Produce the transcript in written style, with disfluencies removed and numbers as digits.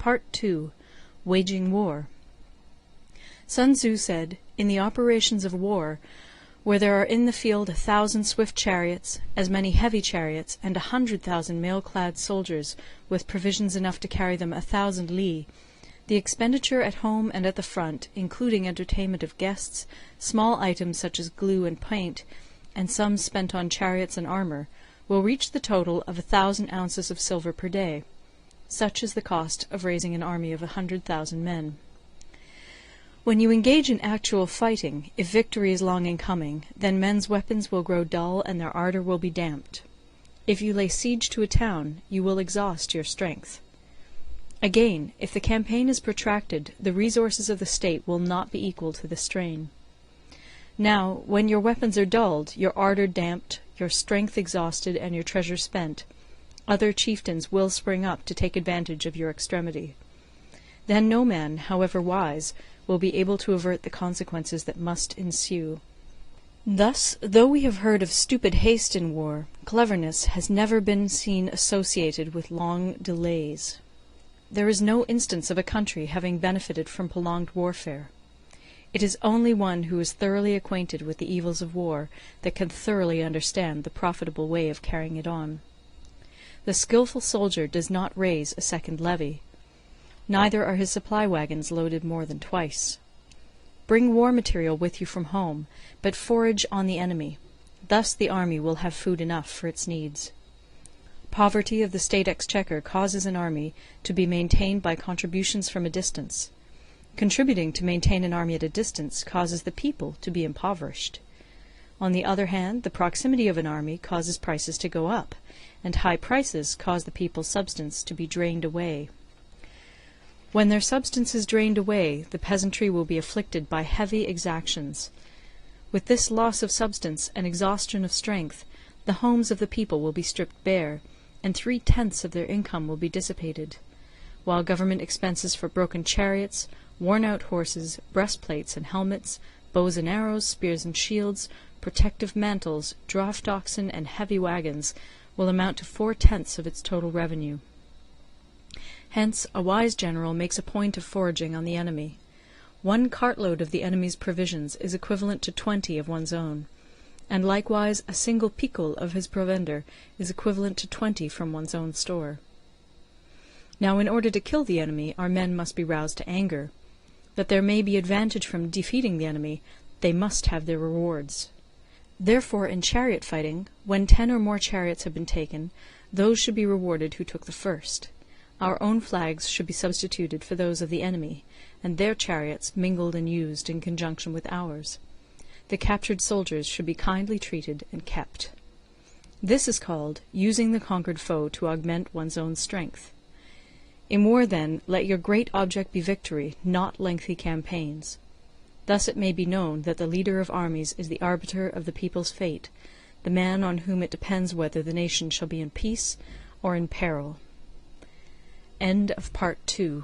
Part 2. Waging War. Sun Tzu said, "In the operations of war, where there are in the field 1,000 swift chariots, as many heavy chariots, and 100,000 mail-clad soldiers, with provisions enough to carry them 1,000 li, the expenditure at home and at the front, including entertainment of guests, small items such as glue and paint, and sums spent on chariots and armour, will reach the total of 1,000 ounces of silver per day. Such is the cost of raising an army of 100,000 men." When you engage in actual fighting, if victory is long in coming, then men's weapons will grow dull and their ardour will be damped. If you lay siege to a town, you will exhaust your strength. Again, if the campaign is protracted, the resources of the state will not be equal to the strain. Now, when your weapons are dulled, your ardour damped, your strength exhausted, and your treasure spent, other chieftains will spring up to take advantage of your extremity. Then no man, however wise, will be able to avert the consequences that must ensue. Thus, though we have heard of stupid haste in war, cleverness has never been seen associated with long delays. There is no instance of a country having benefited from prolonged warfare. It is only one who is thoroughly acquainted with the evils of war that can thoroughly understand the profitable way of carrying it on. The skilful soldier does not raise a second levy. Neither are his supply wagons loaded more than twice. Bring war material with you from home, but forage on the enemy. Thus the army will have food enough for its needs. Poverty of the state exchequer causes an army to be maintained by contributions from a distance. Contributing to maintain an army at a distance causes the people to be impoverished. On the other hand, the proximity of an army causes prices to go up, and high prices cause the people's substance to be drained away. When their substance is drained away, the peasantry will be afflicted by heavy exactions. With this loss of substance and exhaustion of strength, the homes of the people will be stripped bare, and 3/10 of their income will be dissipated, while government expenses for broken chariots, worn-out horses, breastplates and helmets, bows and arrows, spears and shields, protective mantles, draught oxen, and heavy wagons will amount to 4/10 of its total revenue. Hence a wise general makes a point of foraging on the enemy. 1 cartload of the enemy's provisions is equivalent to 20 of one's own, and likewise a single picul of his provender is equivalent to 20 from one's own store. Now in order to kill the enemy, our men must be roused to anger. That there may be advantage from defeating the enemy, they must have their rewards. Therefore in chariot fighting, when 10 or more chariots have been taken, those should be rewarded who took the first. Our own flags should be substituted for those of the enemy, and their chariots mingled and used in conjunction with ours. The captured soldiers should be kindly treated and kept. This is called using the conquered foe to augment one's own strength. In war, then, let your great object be victory, not lengthy campaigns. Thus it may be known that the leader of armies is the arbiter of the people's fate, the man on whom it depends whether the nation shall be in peace or in peril. End of Part 2.